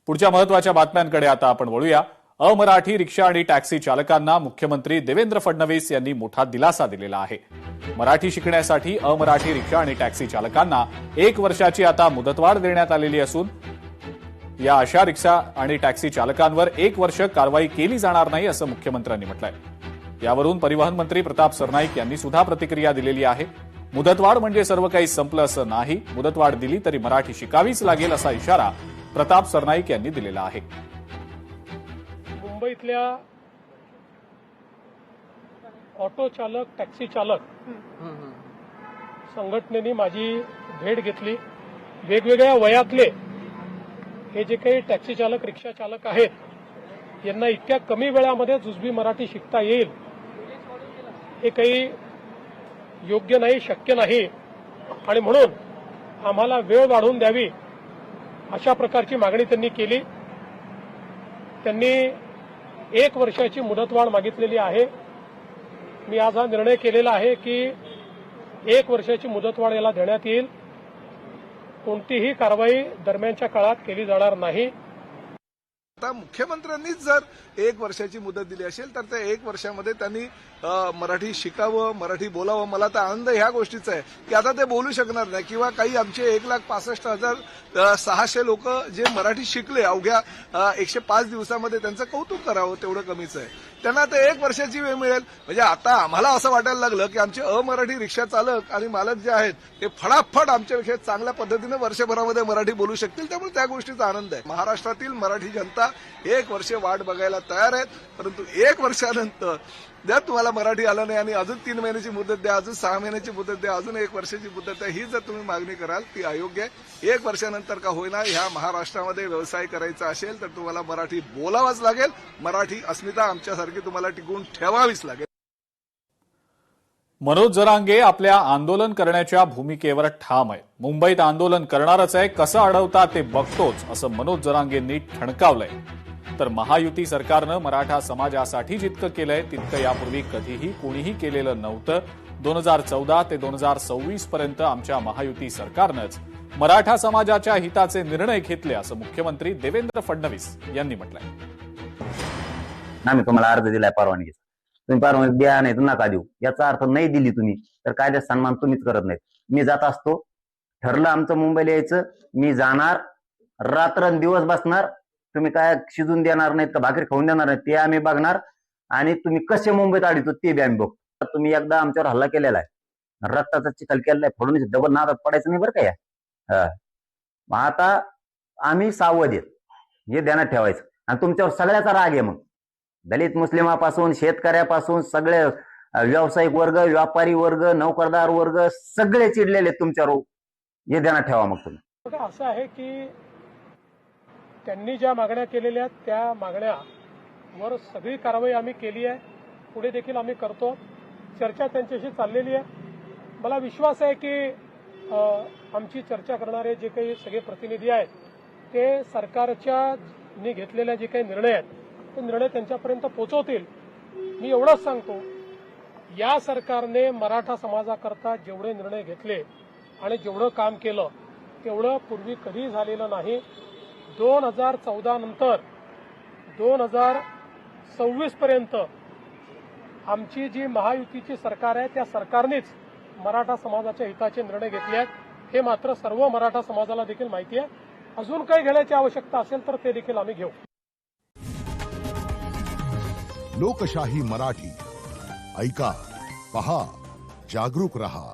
पुढच्या महत्त्वाच्या बातम्यांकडे आता आपण वळूया। अमराठी रिक्षा आणि टॅक्सी चालकांना मुख्यमंत्री देवेंद्र फडणवीस यांनी मोठा दिलासा दिलेला आहे। मराठी शिकण्यासाठी अमराठी रिक्षा आणि टॅक्सी चालकांना 1 वर्षाची आता मुदतवाढ देण्यात आलेली असून या अशा रिक्षा आणि टॅक्सी चालकांवर 1 वर्ष कारवाई केली जाणार नाही असं मुख्यमंत्र्यांनी म्हटलंय। यावरून परिवहन मंत्री प्रताप सरनाईक यांनी सुद्धा प्रतिक्रिया दिलेली आहे। मुदतवाढ म्हणजे सर्व काही संपलं असं नाही, मुदतवाढ दिली तरी मराठी शिकावीच लागेल असा इशारा प्रताप सरनाईक यांनी दिलेला आहे। मुंबईतल्या ऑटो चालक टॅक्सी चालक संघटनेने माझी भेट घेतली। वेगवेगळ्या वयातले हे जे काही टॅक्सी चालक रिक्षा चालक आहेत यांना इतक्या कमी वेळामध्ये जुजबी मराठी शिकता येईल हे काही योग्य नाही, शक्य नाही आणि म्हणून आम्हाला वेळ वाढवून द्यावी अशा प्रकारची मागणी त्यांनी केली। त्यांनी 1 वर्षाची मुदतवाढ मागितलेली आहे। मी आज हा निर्णय केलेला आहे की 1 वर्षाची मुदतवाढ याला देण्यात येईल। कोणतीही कारवाई दरम्यानच्या काळात केली जाणार नाही। आता मुख्यमंत्र्यांनीच जर 1 वर्षाची मुदत दिली असेल तर त्या 1 वर्षामध्ये त्यांनी मराठी शिकावं, मराठी बोलावं। मला तर आनंद ह्या गोष्टीचा आहे की आता ते बोलू शकणार नाही किंवा काही आमचे 1,65,600 लोक जे मराठी शिकले अवघ्या 105 दिवसामध्ये त्यांचं कौतुक करावं, तेवढं कमीच आहे। त्यांना आता 1 वर्षाची वेळ मिळेल। म्हणजे आता आम्हाला असं वाटायला लागलं की आमचे अमराठी रिक्षा चालक आणि मालक जे आहेत ते फटाफट आमच्यापेक्षा चांगल्या पद्धतीने वर्षभरामध्ये मराठी बोलू शकतील, त्यामुळे त्या गोष्टीचा आनंद आहे। महाराष्ट्रातील मराठी जनता 1 वर्ष वाट बघायला तयार आहेत, परंतु 1 वर्षानंतर जर तुम्हाला मराठी आलं नाही आणि अजून 3 महिन्याची मुदत द्या, अजून 6 महिन्याची मुदत द्या, अजून 1 वर्षाची मुदत द्या, ही जर तुम्ही मागणी कराल ती अयोग्य आहे। 1 वर्षानंतर का होईना ह्या महाराष्ट्रामध्ये व्यवसाय करायचा असेल तर तुम्हाला मराठी बोलावंच लागेल। मराठी अस्मिता आमच्यासारखी तुम्हाला टिकवून ठेवावीच लागेल। मनोज जरांगे आपल्या आंदोलन करण्याच्या भूमिकेवर ठाम आहे। मुंबईत आंदोलन करणारच आहे, कसं अडवता ते बघतोच असं मनोज जरांगेंनी ठणकावलंय। तर महायुती सरकारनं मराठा समाजासाठी जितकं केलंय तितकं यापूर्वी कधीही कोणीही केलेलं नव्हतं। 2014 ते 2026 पर्यंत आमच्या महायुती सरकारनंच मराठा समाजाच्या हिताचे निर्णय घेतले असं मुख्यमंत्री देवेंद्र फडणवीस यांनी म्हटलंय। आम्ही तुम्हाला अर्ज दिलाय परवानगीचा, तुम्ही परवानगी द्या नाही तर नका देऊ, याचा अर्थ नाही दिली तुम्ही तर कायद्यात सन्मान तुम्हीच करत नाहीत। मी जात असतो, ठरलं आमचं मुंबईला यायचं, मी जाणार, रात्रंदिवस बसणार, तुम्ही काय शिजून देणार नाहीत का भाकरी खाऊन देणार नाहीत ते आम्ही बघणार आणि तुम्ही कसे मुंबईत आढळतो ते बी आम्ही बघतो। तुम्ही एकदा आमच्यावर हल्ला केलेला आहे, रक्ताचा चिखल केलेला आहे, फोडून डबल नादात पडायचं नाही बरं का या। आता आम्ही सावध आहेत हे ध्यानात ठेवायचं आणि तुमच्यावर सगळ्याचा राग आहे। मग दलित मुस्लिमापासून शेतकऱ्यापासून सगळे व्यावसायिक वर्ग, व्यापारी वर्ग, नोकरदार वर्ग सगळे चिडलेले आहेत तुमच्यावर, हे ध्यानात ठेवा। मग तुम्ही असं आहे की त्यांनी ज्या मागण्या केलेल्या आहेत त्या मागण्यावर सगळी कारवाई आम्ही केली आहे, पुढे देखील आम्ही करतो। चर्चा त्यांच्याशी चाललेली आहे। मला विश्वास आहे की आमची चर्चा करणारे जे काही सगळे प्रतिनिधी आहेत ते सरकारच्या घेतलेल्या जे काही निर्णय आहेत ते निर्णय त्यांच्यापर्यंत पोहोचवतील। मी एवढंच सांगतो, या सरकारने मराठा समाजाकरता जेवढे निर्णय घेतले आणि जेवढं काम केलं तेवढं पूर्वी कधीही झालेलं नाही। 2014 नंतर 2026 पर्यंत आमची जी महायुतीची सरकार आहे त्या सरकारनेच मराठा समाजाच्या हिताचे निर्णय घेतले आहेत, हे मात्र सर्व मराठा समाजाला देखील माहिती आहे। अजून काही घेण्याची आवश्यकता असेल तर ते देखील आम्ही घेऊ। लोकशाही मराठी ऐका, पहा, जागरूक रहा।